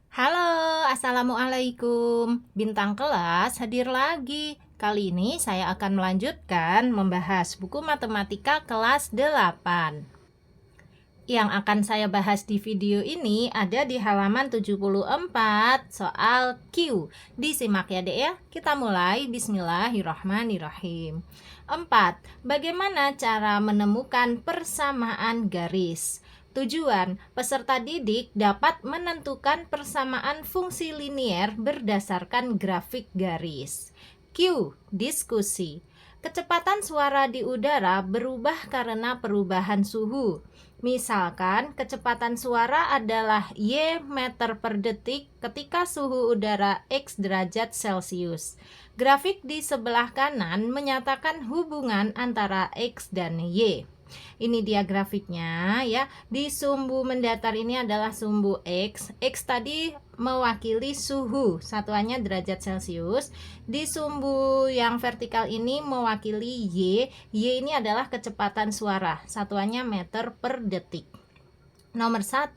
Halo, assalamualaikum. Bintang kelas hadir lagi. Kali ini saya akan melanjutkan membahas buku matematika kelas 8. Yang akan saya bahas di video ini ada di halaman 74 soal Q. Disimak ya Dek ya. Kita mulai. Bismillahirrahmanirrahim. 4. Bagaimana cara menemukan persamaan garis? Tujuan, peserta didik dapat menentukan persamaan fungsi linier berdasarkan grafik garis. Q. Diskusi. Kecepatan suara di udara berubah karena perubahan suhu. Misalkan kecepatan suara adalah Y meter per detik ketika suhu udara X derajat Celcius. Grafik di sebelah kanan menyatakan hubungan antara X dan Y. Ini dia grafiknya ya. Di sumbu mendatar ini adalah sumbu X. X tadi mewakili suhu, satuannya derajat Celcius. Di sumbu yang vertikal ini mewakili Y. Y ini adalah kecepatan suara, satuannya meter per detik. Nomor 1,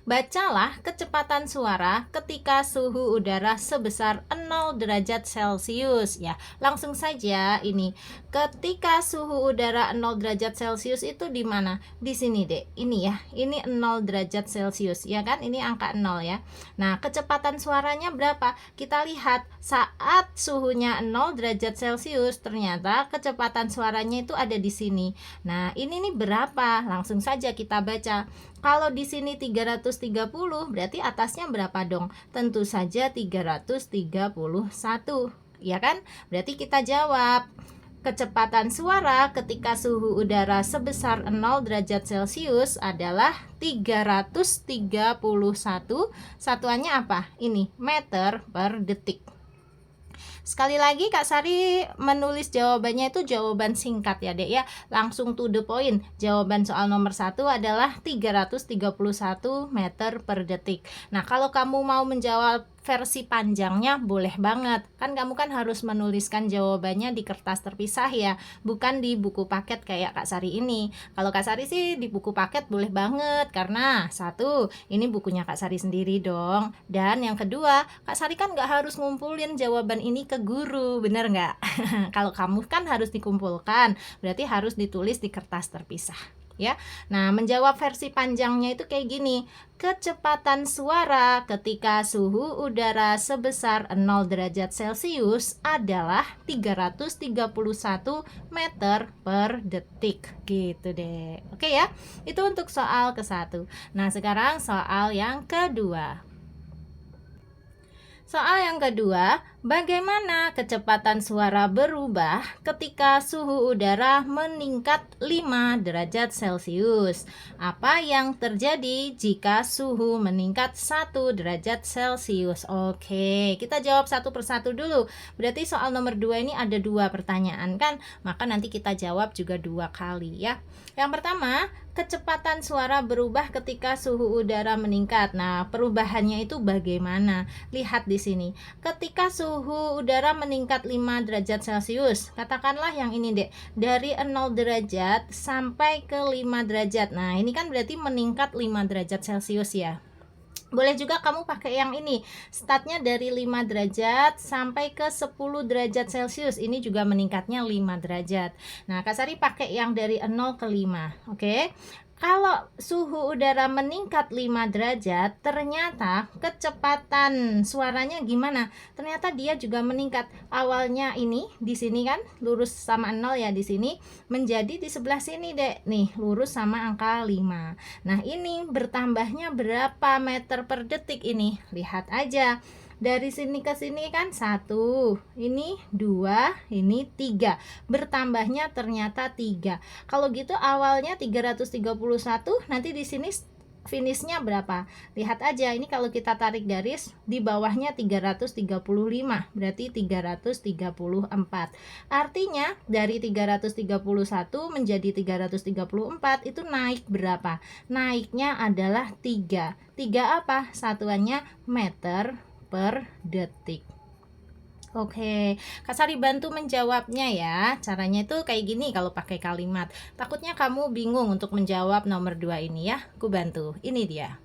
bacalah kecepatan suara ketika suhu udara sebesar 0 derajat Celcius. Ya, langsung saja ini. Ketika suhu udara 0 derajat Celcius itu di mana? Di sini, Dek. Ini ya. Ini 0 derajat Celcius, ya kan? Ini angka 0 ya. Nah, kecepatan suaranya berapa? Kita lihat saat suhunya 0 derajat Celcius, ternyata kecepatan suaranya itu ada di sini. Nah, ini nih berapa? Langsung saja kita baca. Kalau di sini 330, berarti atasnya berapa dong? Tentu saja 331, ya kan? Berarti kita jawab, kecepatan suara ketika suhu udara sebesar 0 derajat Celcius adalah 331. Satuannya apa? Ini meter per detik. Sekali lagi Kak Sari menulis jawabannya itu jawaban singkat ya Dek ya. Langsung to the point. Jawaban soal nomor 1 adalah 331 meter per detik. Nah, kalau kamu mau menjawab versi panjangnya boleh banget. Kan kamu kan harus menuliskan jawabannya di kertas terpisah ya, bukan di buku paket kayak Kak Sari ini. Kalau Kak Sari sih di buku paket boleh banget, karena satu, ini bukunya Kak Sari sendiri dong. Dan yang kedua, Kak Sari kan nggak harus ngumpulin jawaban ini ke guru, bener nggak? Kalau kamu kan harus dikumpulkan, berarti harus ditulis di kertas terpisah. Ya. Nah, menjawab versi panjangnya itu kayak gini. Kecepatan suara ketika suhu udara sebesar 0 derajat Celcius adalah 331 meter per detik. Gitu deh. Oke ya. Itu untuk soal ke-1. Nah, sekarang soal yang kedua. Soal yang kedua, bagaimana kecepatan suara berubah ketika suhu udara meningkat 5 derajat Celcius? Apa yang terjadi jika suhu meningkat 1 derajat Celcius? Oke, kita jawab satu persatu dulu. Berarti soal nomor 2 ini ada 2 pertanyaan kan? Maka nanti kita jawab juga 2 kali ya. Yang pertama, kecepatan suara berubah ketika suhu udara meningkat. Nah, perubahannya itu bagaimana? Lihat di sini. Ketika suhu udara meningkat 5 derajat Celcius, katakanlah yang ini Dek, dari 0 derajat sampai ke 5 derajat. Nah, ini kan berarti meningkat 5 derajat Celcius ya. Boleh juga kamu pakai yang ini, startnya dari 5 derajat sampai ke 10 derajat Celcius. Ini juga meningkatnya 5 derajat. Nah, Kak Sari pakai yang dari 0 ke 5. Oke. Kalau suhu udara meningkat 5 derajat, ternyata kecepatan suaranya gimana? Ternyata dia juga meningkat. Awalnya ini di sini kan lurus sama 0 ya di sini, menjadi di sebelah sini Dek. Nih, lurus sama angka 5. Nah, ini bertambahnya berapa meter per detik ini? Lihat aja. Dari sini ke sini kan 1, ini 2, ini 3. Bertambahnya ternyata 3. Kalau gitu awalnya 331, nanti di sini finishnya berapa? Lihat aja, ini kalau kita tarik garis di bawahnya 335, berarti 334. Artinya dari 331 menjadi 334 itu naik berapa? Naiknya adalah 3. 3 apa? Satuannya meter per detik. Oke, Kak Sari bantu menjawabnya ya. Caranya itu kayak gini kalau pakai kalimat. Takutnya kamu bingung untuk menjawab nomor 2 ini ya. Aku bantu. Ini dia.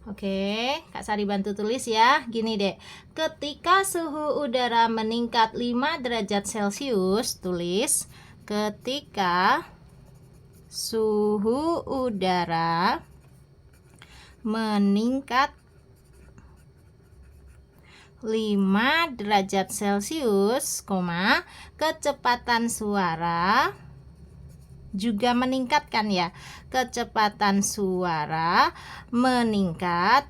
Oke, Kak Sari bantu tulis ya. Gini deh, ketika suhu udara meningkat 5 derajat Celcius, tulis ketika suhu udara meningkat 5 derajat Celcius, kecepatan suara juga meningkatkan ya. Kecepatan suara meningkat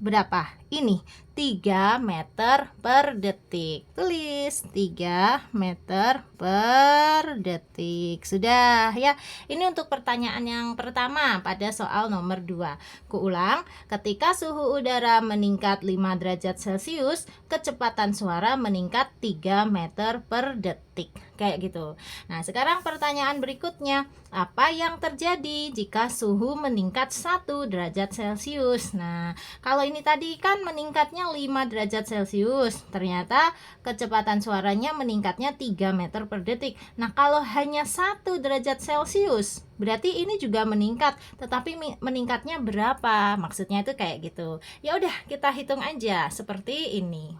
berapa? Ini 3 meter per detik. Tulis 3 meter per detik. Sudah ya. Ini untuk pertanyaan yang pertama pada soal nomor 2. Kuulang, ketika suhu udara meningkat 5 derajat Celcius, kecepatan suara meningkat 3 meter per detik. Kayak gitu. Nah, sekarang pertanyaan berikutnya, apa yang terjadi jika suhu meningkat 1 derajat Celcius? Nah, kalau ini tadi kan meningkatnya 5 derajat Celcius, ternyata kecepatan suaranya meningkatnya 3 meter per detik. Nah, kalau hanya 1 derajat Celcius, berarti ini juga meningkat, tetapi meningkatnya berapa? Maksudnya itu kayak gitu. Ya udah, kita hitung aja seperti ini.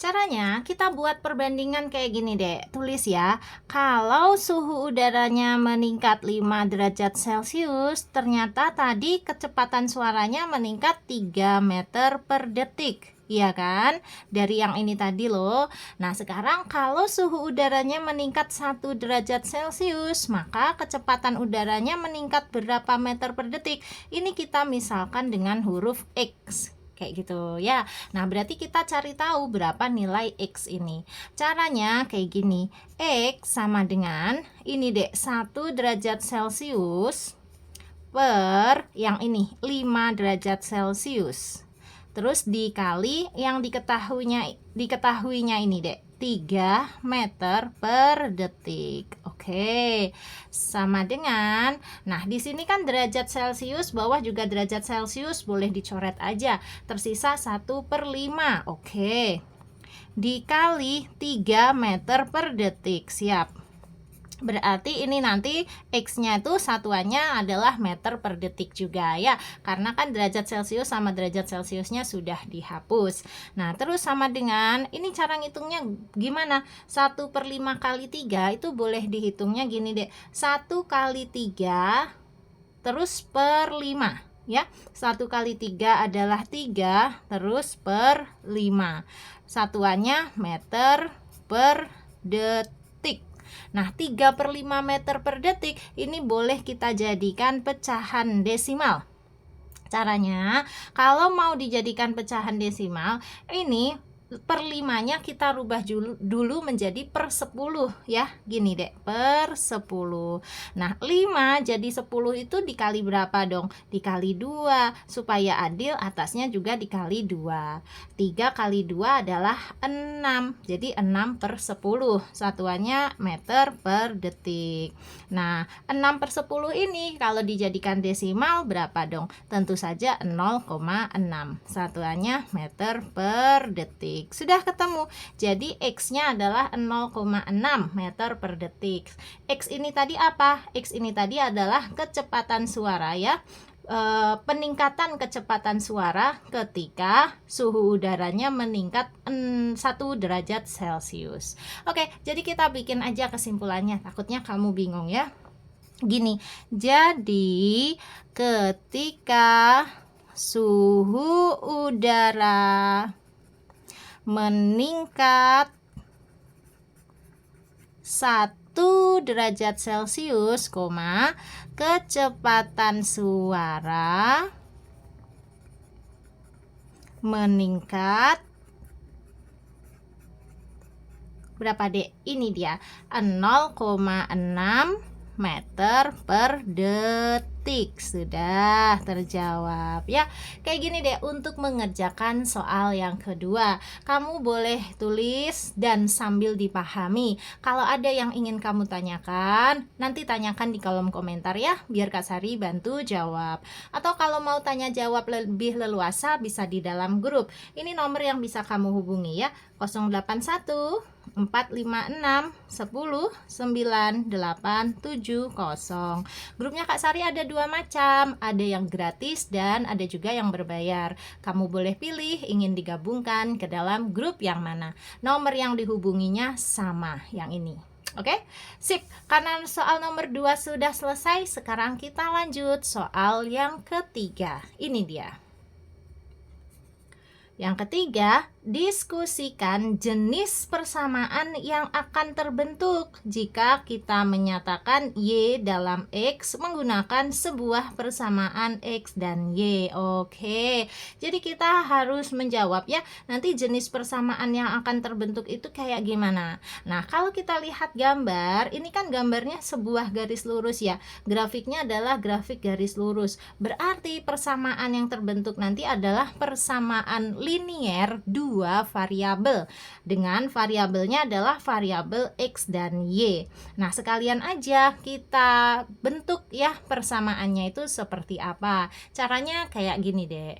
Caranya kita buat perbandingan kayak gini deh. Tulis ya, kalau suhu udaranya meningkat 5 derajat Celcius, ternyata tadi kecepatan suaranya meningkat 3 meter per detik. Iya kan? Dari yang ini tadi loh. Nah, sekarang kalau suhu udaranya meningkat 1 derajat Celcius, maka kecepatan udaranya meningkat berapa meter per detik? Ini kita misalkan dengan huruf X. Kayak gitu ya. Nah, berarti kita cari tahu berapa nilai X ini. Caranya kayak gini. X sama dengan ini deh, 1 derajat Celcius per yang ini 5 derajat Celcius. Terus dikali yang diketahuinya ini deh, 3 meter per detik. Oke, sama dengan, nah di sini kan derajat Celcius, bawah juga derajat Celcius, boleh dicoret aja. Tersisa 1/5. Oke, dikali 3 meter per detik. Siap. Berarti ini nanti X-nya itu satuannya adalah meter per detik juga ya. Karena kan derajat Celcius sama derajat Celciusnya sudah dihapus. Nah, terus sama dengan, ini cara ngitungnya gimana? 1/5 kali 3 itu boleh dihitungnya gini deh. 1 kali 3 terus per 5 ya. 1 kali 3 adalah 3 terus per 5. Satuannya meter per detik. Nah, 3/5 meter per detik ini boleh kita jadikan pecahan desimal. Caranya, kalau mau dijadikan pecahan desimal, ini per 5-nya kita rubah dulu menjadi per 10 ya. Gini deh, per 10. Nah, 5 jadi 10 itu dikali berapa dong? Dikali 2 supaya adil, atasnya juga dikali 2. 3 kali 2 adalah 6. Jadi 6 per 10. Satuannya meter per detik. Nah, 6 per 10 ini kalau dijadikan desimal berapa dong? Tentu saja 0,6. Satuannya meter per detik. Sudah ketemu. Jadi X-nya adalah 0,6 meter per detik. X ini tadi apa? X ini tadi adalah kecepatan suara ya. Peningkatan kecepatan suara ketika suhu udaranya meningkat 1 derajat Celcius. Oke, jadi kita bikin aja kesimpulannya. Takutnya kamu bingung ya. Gini, jadi ketika suhu udara meningkat 1 derajat Celcius, kecepatan suara meningkat berapa dek? Ini dia 0,6 meter per detik. Sudah terjawab ya. Kayak gini deh untuk mengerjakan soal yang kedua. Kamu boleh tulis dan sambil dipahami. Kalau ada yang ingin kamu tanyakan, nanti tanyakan di kolom komentar ya, biar Kak Sari bantu jawab. Atau kalau mau tanya jawab lebih leluasa bisa di dalam grup. Ini nomor yang bisa kamu hubungi ya, 081 456 10 9870. Grupnya Kak Sari ada dua macam, ada yang gratis dan ada juga yang berbayar. Kamu boleh pilih ingin digabungkan ke dalam grup yang mana. Nomor yang dihubunginya sama yang ini. Oke, sip. Karena soal nomor 2 sudah selesai, sekarang kita lanjut soal yang ketiga. Ini dia. Yang ketiga, diskusikan jenis persamaan yang akan terbentuk jika kita menyatakan Y dalam X menggunakan sebuah persamaan X dan Y. Oke, jadi kita harus menjawab ya, nanti jenis persamaan yang akan terbentuk itu kayak gimana. Nah, kalau kita lihat gambar, ini kan gambarnya sebuah garis lurus ya. Grafiknya adalah grafik garis lurus. Berarti persamaan yang terbentuk nanti adalah persamaan linier dua variabel dengan variabelnya adalah variabel X dan Y. Nah, sekalian aja kita bentuk ya persamaannya itu seperti apa. Caranya kayak gini deh.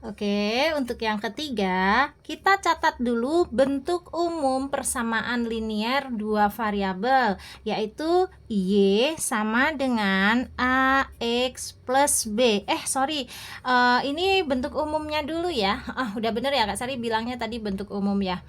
Oke, untuk yang ketiga, kita catat dulu bentuk umum persamaan linier dua variabel, yaitu Y sama dengan AX plus B. Ini bentuk umumnya dulu ya. Udah bener ya Kak Sari bilangnya tadi bentuk umum ya.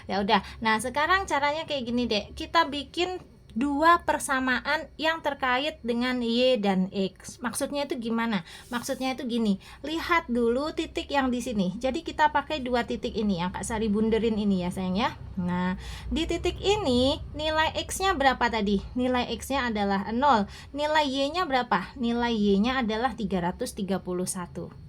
Ya udah. Nah, sekarang caranya kayak gini deh. Kita bikin dua persamaan yang terkait dengan Y dan X. Maksudnya itu gimana? Maksudnya itu gini, lihat dulu titik yang di sini. Jadi kita pakai dua titik ini yang Kak Sari bunderin ini ya sayang ya. Nah, di titik ini nilai X-nya berapa tadi? Nilai X-nya adalah 0. Nilai Y-nya berapa? Nilai Y-nya adalah 331.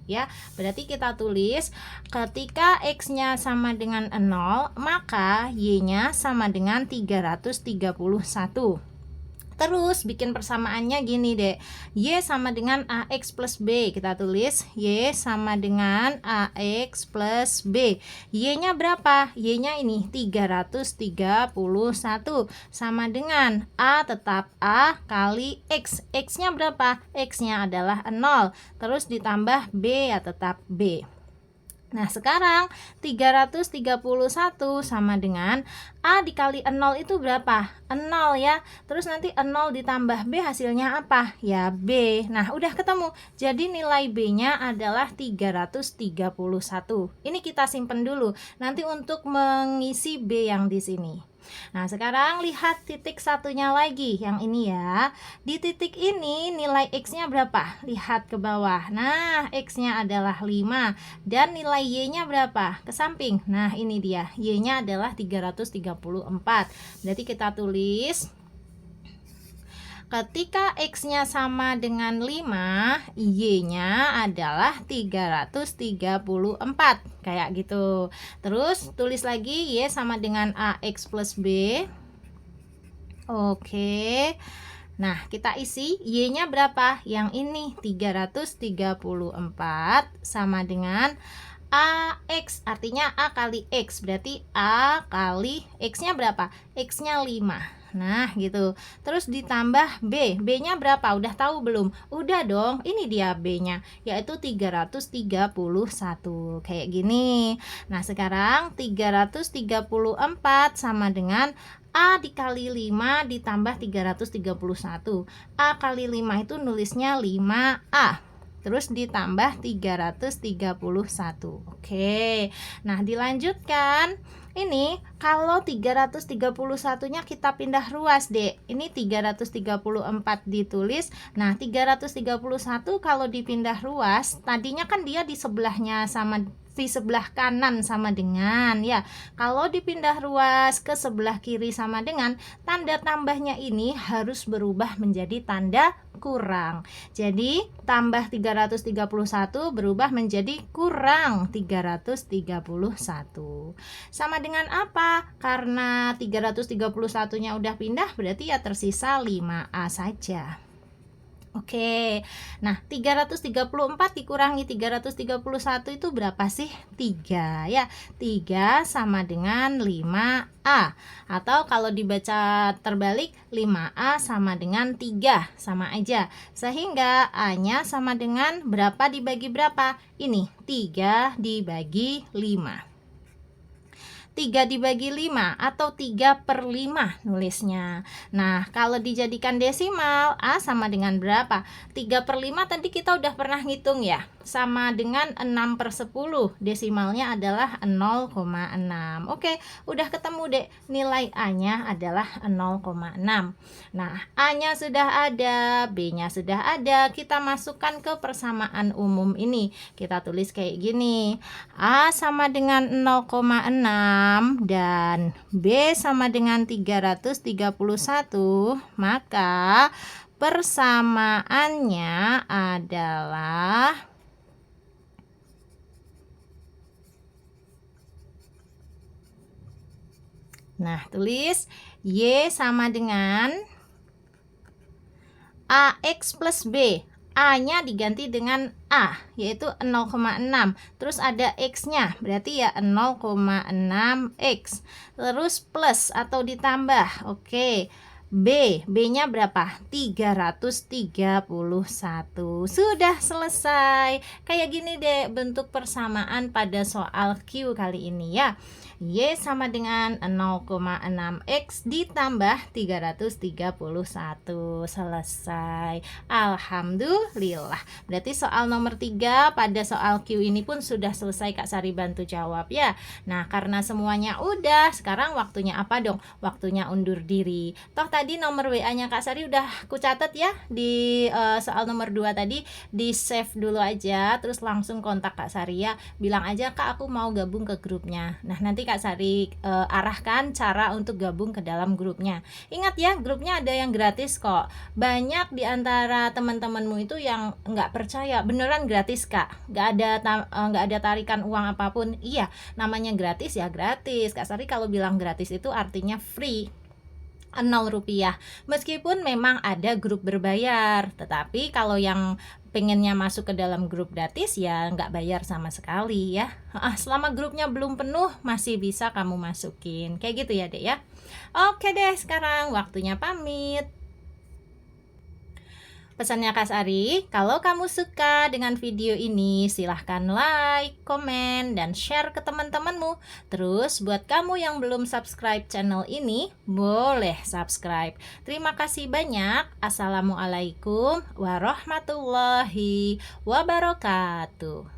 Ya, berarti kita tulis ketika X-nya sama dengan 0, maka Y-nya sama dengan 331. Terus bikin persamaannya gini deh, Y sama dengan AX plus B. Kita tulis Y sama dengan AX plus B. Y-nya berapa? Y-nya ini 331 sama dengan A tetap A kali X. X-nya berapa? X-nya adalah 0. Terus ditambah B ya tetap B. Nah, sekarang 331 sama dengan A dikali 0 itu berapa? 0 ya. Terus nanti 0 ditambah B hasilnya apa? Ya B. Nah, udah ketemu. Jadi nilai B-nya adalah 331. Ini kita simpen dulu. Nanti untuk mengisi B yang di sini. Nah, sekarang lihat titik satunya lagi, yang ini ya. Di titik ini nilai X-nya berapa? Lihat ke bawah. Nah, X-nya adalah 5 dan nilai Y-nya berapa? Ke samping. Nah, ini dia. Y-nya adalah 334. Berarti kita tulis ketika X-nya sama dengan 5, Y-nya adalah 334. Kayak gitu. Terus tulis lagi Y sama dengan AX plus B. Oke. Nah, kita isi Y-nya berapa? Yang ini 334 sama dengan AX, artinya A kali X. Berarti A kali X-nya berapa? X-nya 5. Nah, gitu. Terus ditambah B. B-nya berapa? Udah tahu belum? Udah dong. Ini dia B-nya, yaitu 331. Kayak gini. Nah, sekarang 334 sama dengan A dikali 5 ditambah 331. A kali 5 itu nulisnya 5A. Terus ditambah 331. Oke. Nah, dilanjutkan. Ini kalau 331-nya kita pindah ruas, Dek. Ini 334 ditulis. Nah, 331 kalau dipindah ruas, tadinya kan dia di sebelahnya sama di sebelah kanan sama dengan ya. Kalau dipindah ruas ke sebelah kiri sama dengan, tanda tambahnya ini harus berubah menjadi tanda kurang. Jadi tambah 331 berubah menjadi kurang 331. Sama dengan apa? Karena 331-nya udah pindah, berarti ya tersisa 5A saja. Oke, nah 334 dikurangi 331 itu berapa sih? 3 ya, 3 sama dengan 5A. Atau kalau dibaca terbalik 5A sama dengan 3, sama aja. Sehingga A-nya sama dengan berapa dibagi berapa? Ini 3 dibagi 5. 3 dibagi 5 atau 3/5 nulisnya. Nah, kalau dijadikan desimal, A sama dengan berapa? 3/5 tadi kita udah pernah ngitung ya, sama dengan 6/10. Desimalnya adalah 0,6. Oke, udah ketemu deh, nilai A-nya adalah 0,6. Nah, A-nya sudah ada, B-nya sudah ada, kita masukkan ke persamaan umum ini. Kita tulis kayak gini, A sama dengan 0,6 dan B sama dengan 331, maka persamaannya adalah tulis Y sama dengan AX plus B. A-nya diganti dengan A, yaitu 0,6. Terus ada X-nya, berarti ya 0,6X. Terus plus atau ditambah. Oke. B-nya berapa? 331. Sudah selesai. Kayak gini deh bentuk persamaan pada soal Q kali ini ya. Y sama dengan 0,6X ditambah 331. Selesai. Alhamdulillah. Berarti soal nomor 3 pada soal Q ini pun sudah selesai. Kak Sari bantu jawab ya. Nah, karena semuanya udah, sekarang waktunya apa dong? Waktunya undur diri. Toh tadi nomor WA-nya Kak Sari udah aku catat ya di soal nomor 2 tadi. Di save dulu aja, terus langsung kontak Kak Sari ya. Bilang aja, Kak aku mau gabung ke grupnya. Nah, nanti Kak Sari arahkan cara untuk gabung ke dalam grupnya. Ingat ya, grupnya ada yang gratis kok. Banyak di antara teman-temanmu itu yang nggak percaya, beneran gratis Kak, nggak ada tarikan uang apapun. Iya, namanya gratis ya gratis. Kak Sari kalau bilang gratis itu artinya free, 0 rupiah. Meskipun memang ada grup berbayar, tetapi kalau yang pengennya masuk ke dalam grup gratis ya nggak bayar sama sekali ya. Selama grupnya belum penuh masih bisa kamu masukin. Kayak gitu ya Dek ya. Oke deh, sekarang waktunya pamit. Pesannya Kak Sari, kalau kamu suka dengan video ini, silahkan like, komen, dan share ke teman-temanmu. Terus buat kamu yang belum subscribe channel ini, boleh subscribe. Terima kasih banyak. Assalamualaikum warahmatullahi wabarakatuh.